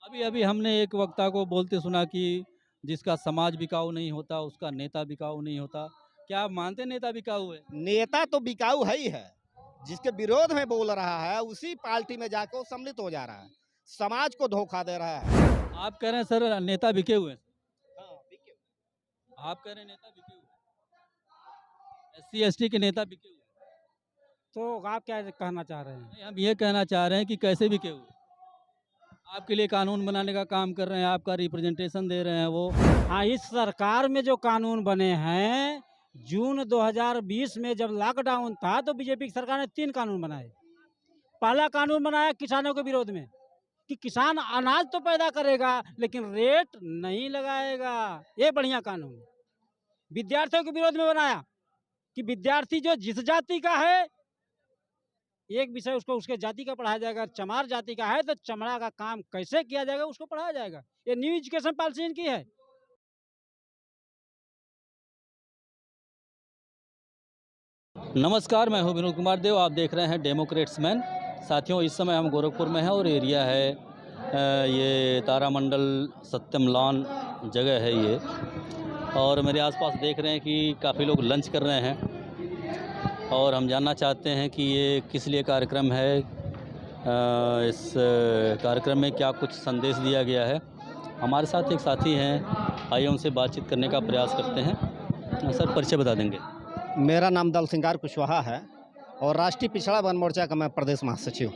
अभी अभी हमने एक वक्ता को बोलते सुना कि जिसका समाज बिकाऊ नहीं होता उसका नेता बिकाऊ नहीं होता। क्या आप मानते हैं नेता बिकाऊ है? नेता तो बिकाऊ है ही है। जिसके विरोध में बोल रहा है उसी पार्टी में जाकर वो सम्मिलित हो जा रहा है, समाज को धोखा दे रहा है। आप कह रहे हैं सर नेता बिके हुए हैं। हाँ, बिके। आप कह रहे हैं नेता बिके हुए हैं, एससी एसटी के नेता बिके हुए हैं। तो आप क्या कहना चाह रहे हैं? नहीं, हम ये कहना चाह रहे हैं कि कैसे बिके हुए हैं? आपके लिए कानून बनाने का काम कर रहे हैं, आपका रिप्रेजेंटेशन दे रहे हैं वो। हाँ, इस सरकार में जो कानून बने हैं, जून 2020 में जब लॉकडाउन था तो बीजेपी की सरकार ने 3 कानून बनाए। पहला कानून बनाया किसानों के विरोध में कि किसान अनाज तो पैदा करेगा लेकिन रेट नहीं लगाएगा, ये बढ़िया कानून। विद्यार्थियों के विरोध में बनाया कि विद्यार्थी जो जिस जाति का है एक विषय उसको उसके जाति का पढ़ाया जाएगा। चमार जाति का है तो चमड़ा का काम कैसे किया जाएगा उसको पढ़ाया जाएगा। ये न्यू एजुकेशन पॉलिसी इनकी है। नमस्कार, मैं हूं विनोद कुमार देव। आप देख रहे हैं डेमोक्रेट्स मैन। साथियों, इस समय हम गोरखपुर में हैं और एरिया है ये तारामंडल सत्यम लॉन जगह है ये। और मेरे आसपास देख रहे हैं कि काफ़ी लोग लंच कर रहे हैं और हम जानना चाहते हैं कि ये किस लिए कार्यक्रम है। इस कार्यक्रम में क्या कुछ संदेश दिया गया है। हमारे साथ एक साथी हैं, आइए उनसे बातचीत करने का प्रयास करते हैं। सर, परिचय बता देंगे? मेरा नाम दल सिंगार कुशवाहा है और राष्ट्रीय पिछड़ा वन मोर्चा का मैं प्रदेश महासचिव।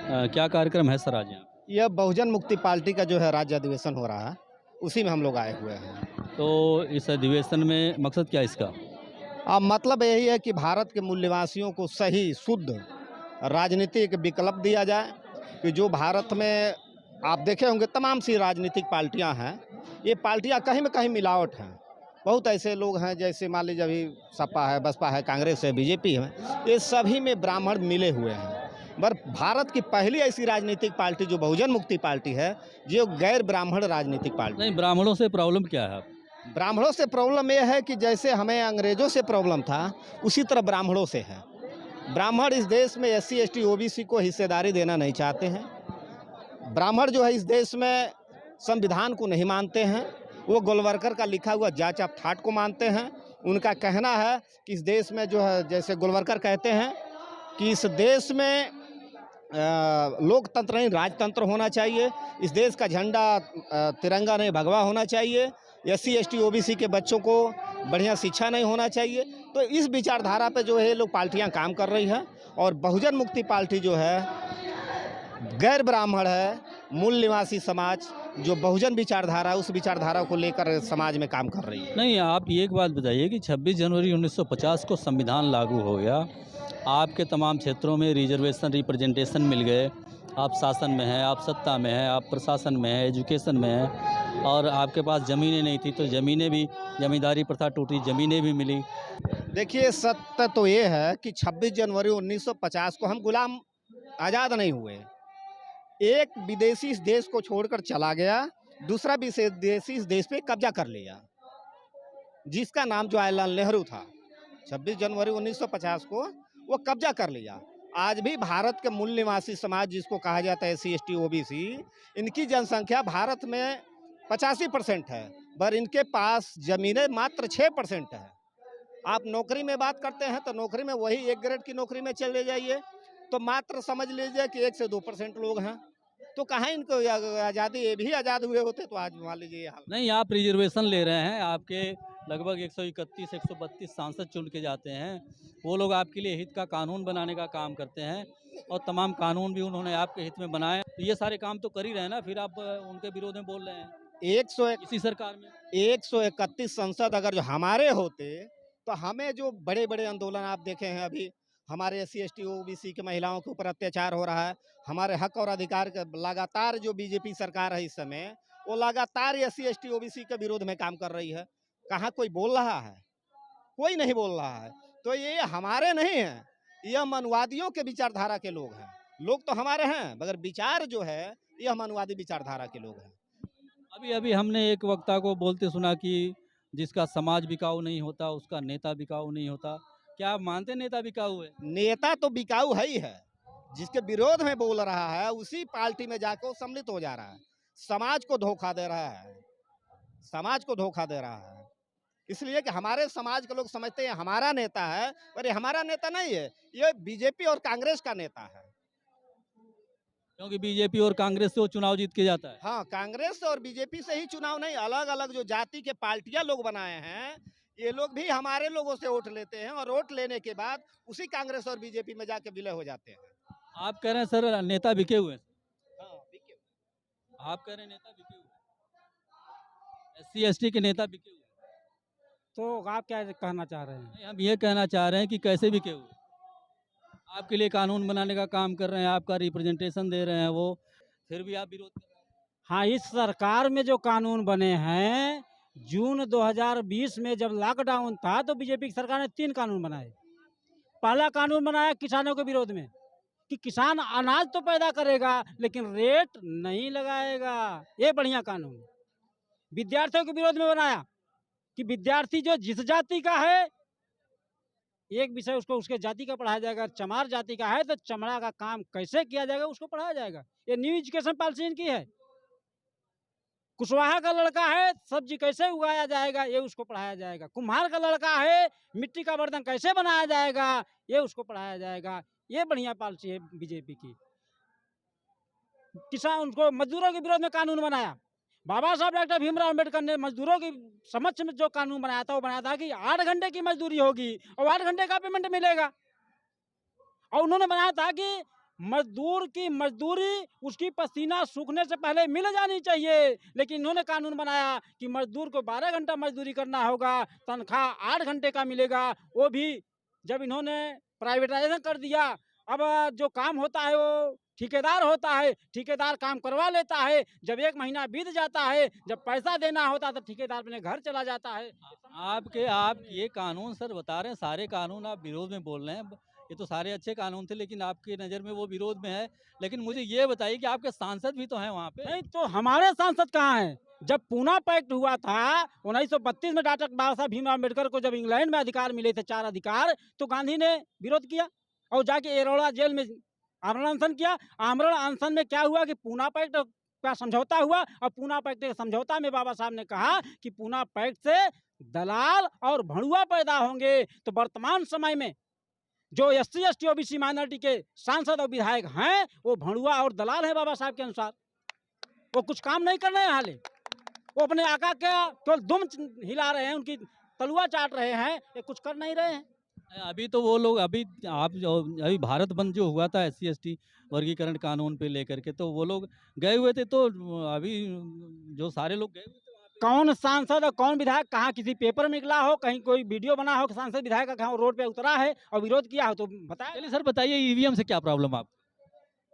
क्या कार्यक्रम है सर आज यहाँ? यह बहुजन मुक्ति पार्टी का जो है राज्य अधिवेशन हो रहा है, उसी में हम लोग आए हुए हैं। तो इस अधिवेशन में मकसद क्या है इसका? अब मतलब यही है कि भारत के मूल निवासियों को सही शुद्ध राजनीतिक विकल्प दिया जाए कि जो भारत में आप देखे होंगे तमाम सी राजनीतिक पार्टियां हैं, ये पार्टियां कहीं में कहीं मिलावट हैं। बहुत ऐसे लोग हैं जैसे मान लीजिए अभी सपा है, बसपा है, कांग्रेस है, बीजेपी है, ये सभी में ब्राह्मण मिले हुए हैं। पर भारत की पहली ऐसी राजनीतिक पार्टी जो बहुजन मुक्ति पार्टी है, जो गैर ब्राह्मण राजनीतिक पार्टी। नहीं, ब्राह्मणों से प्रॉब्लम क्या है? ब्राह्मणों से प्रॉब्लम यह है कि जैसे हमें अंग्रेजों से प्रॉब्लम था उसी तरह ब्राह्मणों से है। ब्राह्मण इस देश में एससी एसटी ओबीसी को हिस्सेदारी देना नहीं चाहते हैं। ब्राह्मण जो है इस देश में संविधान को नहीं मानते हैं, वो गोलवरकर का लिखा हुआ जांच ऑफ ठाट को मानते हैं। उनका कहना है कि इस देश में जो है, जैसे गोलवरकर कहते हैं कि इस देश में लोकतंत्र नहीं राजतंत्र होना चाहिए। इस देश का झंडा तिरंगा नहीं भगवा होना चाहिए। एससी एसटी ओबीसी के बच्चों को बढ़िया शिक्षा नहीं होना चाहिए। तो इस विचारधारा पे जो है लोग पार्टियां काम कर रही हैं और बहुजन मुक्ति पार्टी जो है गैर ब्राह्मण है, मूल निवासी समाज जो बहुजन विचारधारा उस विचारधारा को लेकर समाज में काम कर रही है। नहीं, आप ये एक बात बताइए कि 26 जनवरी 1950 को संविधान लागू हो गया, आपके तमाम क्षेत्रों में रिजर्वेशन रिप्रेजेंटेशन मिल गए, आप शासन में हैं, आप सत्ता में हैं, आप प्रशासन में हैं, एजुकेशन में हैं, और आपके पास ज़मीनें नहीं थी तो ज़मीनें भी, जमींदारी प्रथा टूटी, ज़मीनें भी मिली। देखिए, सत्य तो ये है कि 26 जनवरी 1950 को हम गुलाम आज़ाद नहीं हुए। एक विदेशी इस देश को छोड़कर चला गया, दूसरा विदेशी इस देश पे कब्जा कर लिया, जिसका नाम जवाहरलाल नेहरू था। 26 जनवरी 1950 को वो कब्जा कर लिया। आज भी भारत के मूल निवासी समाज जिसको कहा जाता है एससी एसटी ओबीसी, इनकी जनसंख्या भारत में 85% है, पर इनके पास जमीनें मात्र 6% है। आप नौकरी में बात करते हैं तो नौकरी में वही एक ग्रेड की नौकरी में चले जाइए तो मात्र समझ लीजिए कि 1 से 2% लोग हैं। तो कहाँ इनको आज़ादी, ये भी आज़ाद हुए होते तो आज मान लीजिए हाल। नहीं, आप रिजर्वेशन ले रहे हैं, आपके लगभग 131 132 सांसद चुन के जाते हैं, वो लोग आपके लिए हित का कानून बनाने का काम करते हैं और तमाम कानून भी उन्होंने आपके हित में बनाए। तो ये सारे काम तो कर ही रहे हैं ना, फिर आप उनके विरोध में बोल रहे हैं 101 इसी सरकार में। 131 संसद अगर जो हमारे होते तो हमें जो बड़े बड़े आंदोलन आप देखे हैं, अभी हमारे एससी एसटी ओबीसी के महिलाओं के ऊपर अत्याचार हो रहा है, हमारे हक और अधिकार का लगातार जो बीजेपी सरकार है इस समय वो लगातार एससी एसटी ओबीसी के विरोध में काम कर रही है। कहाँ कोई बोल रहा है? कोई नहीं बोल रहा है। तो ये हमारे नहीं हैं, ये मनुवादियों के विचारधारा के लोग हैं। लोग तो हमारे हैं मगर विचार जो है ये मनुवादी विचारधारा के लोग हैं। अभी अभी हमने एक वक्ता को बोलते सुना कि जिसका समाज बिकाऊ नहीं होता उसका नेता बिकाऊ नहीं होता। क्या आप मानते हैं नेता बिकाऊ है? नेता तो बिकाऊ है ही है। जिसके विरोध में बोल रहा है उसी पार्टी में जाकर वो सम्मिलित हो जा रहा है, समाज को धोखा दे रहा है, समाज को धोखा दे रहा है। इसलिए कि हमारे समाज के लोग समझते हैं हमारा नेता है, पर ये हमारा नेता नहीं है, ये बीजेपी और कांग्रेस का नेता है। क्योंकि बीजेपी और कांग्रेस से वो चुनाव जीत के जाता है। हाँ, कांग्रेस और बीजेपी से ही चुनाव नहीं, अलग अलग जो जाति के पार्टियां लोग बनाए हैं, ये लोग भी हमारे लोगों से वोट लेते हैं और वोट लेने के बाद उसी कांग्रेस और बीजेपी में जाके विलय हो जाते हैं। आप कह रहे हैं सर नेता बिके हुए हैं। हाँ, बिके। आप कह रहे हैं नेता बिके हुए हैं, SC ST के नेता बिके हुए हैं। तो आप क्या कहना चाह रहे हैं? नहीं, हम ये कहना चाह रहे हैं कि कैसे बिके हुए हैं? आपके लिए कानून बनाने का काम कर रहे हैं, आपका रिप्रेजेंटेशन दे रहे हैं वो, फिर भी आप विरोध कर रहे हैं। हाँ, इस सरकार में जो कानून बने हैं, जून 2020 में जब लॉकडाउन था तो बीजेपी की सरकार ने 3 कानून बनाए। पहला कानून बनाया किसानों के विरोध में कि किसान अनाज तो पैदा करेगा लेकिन रेट नहीं लगाएगा, ये बढ़िया कानून। विद्यार्थियों के विरोध में बनाया कि विद्यार्थी जो जिस जाति का है, एक विषय उसको उसके जाति का पढ़ाया जाएगा। चमार जाति का है तो चमड़ा का काम कैसे किया जाएगा उसको पढ़ाया जाएगा। ये न्यू एजुकेशन पॉलिसी इनकी है। कुशवाहा का लड़का है, सब्जी कैसे उगाया जाएगा ये उसको पढ़ाया जाएगा। कुम्हार का लड़का है, मिट्टी का बर्तन कैसे बनाया जाएगा ये उसको पढ़ाया जाएगा। ये बढ़िया पॉलिसी है बीजेपी की। किसान उनको मजदूरों के विरोध में कानून बनाया। बाबा साहब डॉक्टर भीमराव अम्बेडकर ने मजदूरों की समक्ष में जो कानून बनाया था वो बनाया था कि 8 घंटे की मजदूरी होगी और 8 घंटे का पेमेंट मिलेगा। और उन्होंने बनाया था कि मजदूर की मजदूरी उसकी पसीना सूखने से पहले मिल जानी चाहिए। लेकिन इन्होंने कानून बनाया कि मजदूर को 12 घंटा मजदूरी करना होगा, तनख्वाह 8 घंटे का मिलेगा। वो भी जब इन्होंने प्राइवेटाइजेशन कर दिया, अब जो काम होता है वो ठेकेदार होता है, ठेकेदार काम करवा लेता है। जब 1 महीना बीत जाता है, जब पैसा देना होता है तो ठेकेदार अपने घर चला जाता है। आप ये कानून सर बता रहे हैं, सारे कानून आप विरोध में बोल रहे हैं। ये तो सारे अच्छे कानून थे, लेकिन आपकी नज़र में वो विरोध में है। लेकिन मुझे ये बताइए कि आपके सांसद भी तो हैं वहाँ पे। नहीं तो हमारे सांसद कहाँ हैं? जब पूना पैक्ट हुआ था 1932 में, डॉक्टर बाबा साहब भीमराव अम्बेडकर को जब इंग्लैंड में अधिकार मिले थे, 4 अधिकार, तो गांधी ने विरोध किया और जाके एरोड़ा जेल में आमरण अनशन किया। आमरण अनशन में क्या हुआ कि पूना पैक्ट का समझौता हुआ और पूना पैक्ट के समझौता में बाबा साहब ने कहा कि पूना पैक्ट से दलाल और भड़ुआ पैदा होंगे। तो वर्तमान समय में जो SC ST OBC माइनॉरिटी के सांसद और विधायक हैं वो भड़ुआ और दलाल हैं बाबा साहब के अनुसार। वो कुछ काम नहीं कर रहे हैं हाले, वो अपने आका के केवल दुम हिला रहे हैं, उनकी तलुआ चाट रहे हैं, ये कुछ कर नहीं रहे हैं। अभी तो वो लोग अभी भारत बंद जो हुआ था SC ST वर्गीकरण कानून पे लेकर के, तो वो लोग गए हुए थे। तो अभी जो सारे लोग गए हुए थे वहाँ पे। कौन सांसद और कौन विधायक कहाँ किसी पेपर में निकला हो, कहीं कोई वीडियो बना हो कि सांसद विधायक का कहाँ रोड पे उतरा है और विरोध किया हो तो बताया। चलिए सर बताइए, EVM से क्या प्रॉब्लम आप?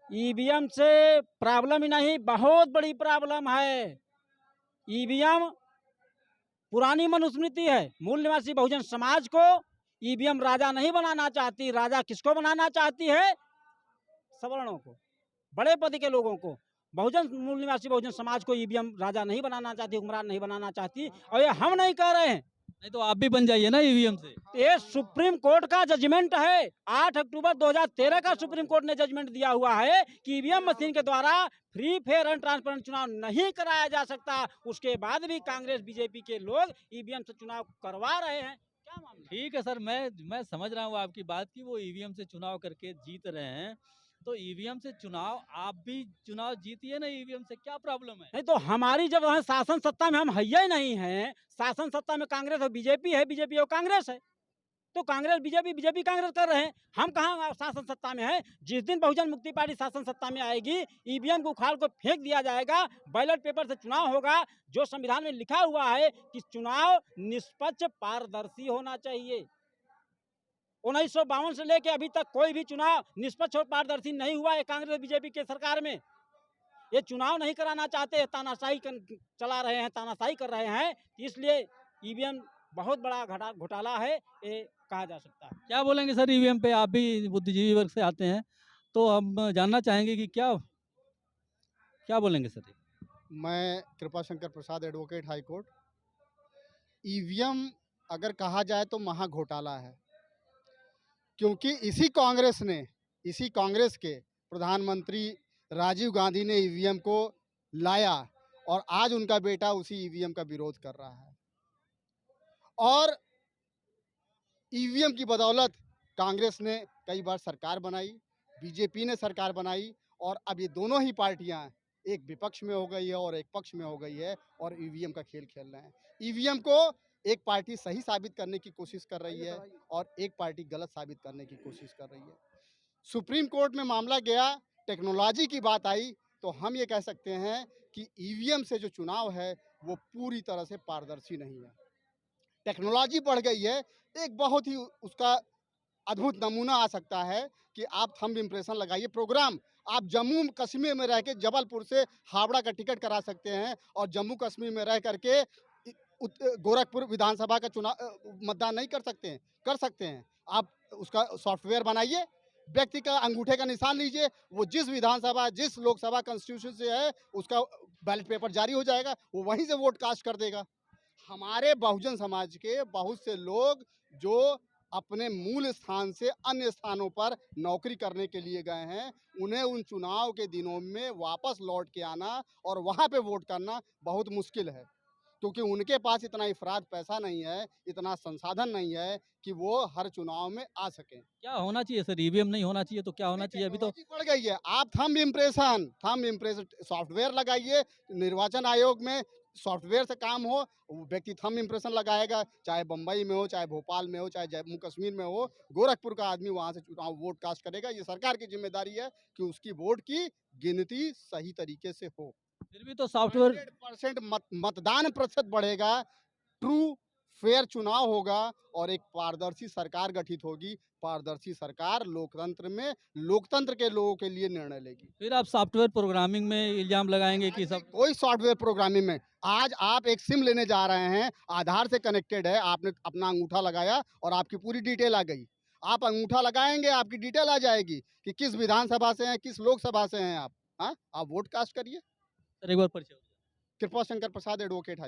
EVM से प्रॉब्लम ही नहीं, बहुत बड़ी प्रॉब्लम है। EVM पुरानी मनुस्मृति है। मूल निवासी बहुजन समाज को EVM राजा नहीं बनाना चाहती। राजा किसको बनाना चाहती है? सवर्णों को, बड़े पद के लोगों को। मूल निवासी बहुजन समाज को EVM राजा नहीं बनाना चाहती, हुक्मरान नहीं बनाना चाहती। और ये हम नहीं कह रहे हैं, नहीं तो आप भी बन जाइए ना EVM से। ये सुप्रीम कोर्ट का जजमेंट है। 8 अक्टूबर 2013 का सुप्रीम कोर्ट ने जजमेंट दिया हुआ है कि EVM मशीन के द्वारा फ्री फेयर एंड ट्रांसपेरेंट चुनाव नहीं कराया जा सकता। उसके बाद भी कांग्रेस बीजेपी के लोग EVM से चुनाव करवा रहे हैं। क्या मामला? ठीक है सर, मैं समझ रहा हूँ आपकी बात की वो EVM से चुनाव करके जीत रहे हैं। तो EVM से चुनाव, आप भी चुनाव जीतिए ना, EVM से क्या प्रॉब्लम है? नहीं तो हमारी जब वहाँ शासन सत्ता में हम है ही नहीं है, शासन सत्ता में कांग्रेस और बीजेपी है, बीजेपी और कांग्रेस है, तो कांग्रेस बीजेपी, बीजेपी कांग्रेस कर रहे हैं। हम कहाँ शासन सत्ता में है? जिस दिन बहुजन मुक्ति पार्टी शासन सत्ता में आएगी, EVM को उखाड़ को फेंक दिया जाएगा, बैलेट पेपर से चुनाव होगा। जो संविधान में लिखा हुआ है कि चुनाव निष्पक्ष पारदर्शी होना चाहिए। 1952 से लेके अभी तक कोई भी चुनाव निष्पक्ष और पारदर्शी नहीं हुआ है कांग्रेस बीजेपी के सरकार में। ये चुनाव नहीं कराना चाहते, तानाशाही चला रहे हैं, तानाशाही कर रहे हैं। इसलिए EVM बहुत बड़ा घोटाला है, ये कहा जा सकता है। क्या बोलेंगे सर EVM पे? आप भी बुद्धिजीवी वर्ग से आते हैं, तो हम जानना चाहेंगे कि क्या बोलेंगे सर? मैं कृपाशंकर प्रसाद, एडवोकेट हाई कोर्ट। EVM अगर कहा जाए तो महा घोटाला है, क्योंकि इसी कांग्रेस के प्रधानमंत्री राजीव गांधी ने EVM को लाया और आज उनका बेटा उसी ईवीएम का विरोध कर रहा है। और ईवीएम की बदौलत कांग्रेस ने कई बार सरकार बनाई, बीजेपी ने सरकार बनाई और अब ये दोनों ही पार्टियां एक विपक्ष में हो गई है और एक पक्ष में हो गई है और ईवीएम का खेल खेल रहे हैं। ईवीएम को एक पार्टी सही साबित करने की कोशिश कर रही है और एक पार्टी गलत साबित करने की कोशिश कर रही है। सुप्रीम कोर्ट में मामला गया, टेक्नोलॉजी की बात आई, तो हम ये कह सकते हैं कि ईवीएम से जो चुनाव है वो पूरी तरह से पारदर्शी नहीं है। टेक्नोलॉजी बढ़ गई है, एक बहुत ही उसका अद्भुत नमूना आ सकता है कि आप थंब इम्प्रेशन लगाइए, प्रोग्राम आप जम्मू कश्मीर में रह के जबलपुर से हावड़ा का टिकट करा सकते हैं और जम्मू कश्मीर में रह करके गोरखपुर विधानसभा का चुनाव मतदान नहीं कर सकते हैं। आप उसका सॉफ्टवेयर बनाइए, व्यक्ति का अंगूठे का निशान लीजिए, वो जिस विधानसभा जिस लोकसभा कॉन्स्टिट्यूशन से है उसका बैलेट पेपर जारी हो जाएगा, वो वहीं से वोट कास्ट कर देगा। हमारे बहुजन समाज के बहुत से लोग जो अपने मूल स्थान से अन्य स्थानों पर नौकरी करने के लिए गए हैं, उन्हें उन चुनाव के दिनों में वापस लौट के आना और वहाँ पे वोट करना बहुत मुश्किल है, क्योंकि उनके पास इतना इफराद पैसा नहीं है, इतना संसाधन नहीं है कि वो हर चुनाव में आ सकें। क्या होना चाहिए सर? ईवीएम नहीं होना चाहिए तो क्या होना चाहिए? अभी तो टेक्नोलॉजी बढ़ गई है, आप थंब इम्प्रेशन सॉफ्टवेयर लगाइए, निर्वाचन आयोग में सॉफ्टवेयर से काम हो, वो व्यक्ति थंब इम्प्रेशन लगाएगा, चाहे बम्बई में हो, चाहे भोपाल में हो, चाहे जम्मू कश्मीर में हो, गोरखपुर का आदमी वहाँ से चुनाव वोट कास्ट करेगा। ये सरकार की जिम्मेदारी है कि उसकी वोट की गिनती सही तरीके से हो। फिर भी तो सॉफ्टवेयर 100% मतदान प्रतिशत बढ़ेगा, ट्रू फेयर चुनाव होगा और एक पारदर्शी सरकार गठित होगी। पारदर्शी सरकार लोकतंत्र के लोगों के लिए निर्णय लेगी। फिर आप सॉफ्टवेयर प्रोग्रामिंग में इल्जाम लगाएंगे कि सब कोई सॉफ्टवेयर प्रोग्रामिंग में, आज आप एक सिम लेने जा रहे हैं, आधार से कनेक्टेड है, आपने अपना अंगूठा लगाया और आपकी पूरी डिटेल आ गई। आप अंगूठा लगाएंगे, आपकी डिटेल आ जाएगी कि किस विधानसभा से हैं, किस लोकसभा से हैं आप। हाँ, आप वोट कास्ट करिए। सर एक बार परिचय कृपा शंकर प्रसाद, एडवोकेट हाई।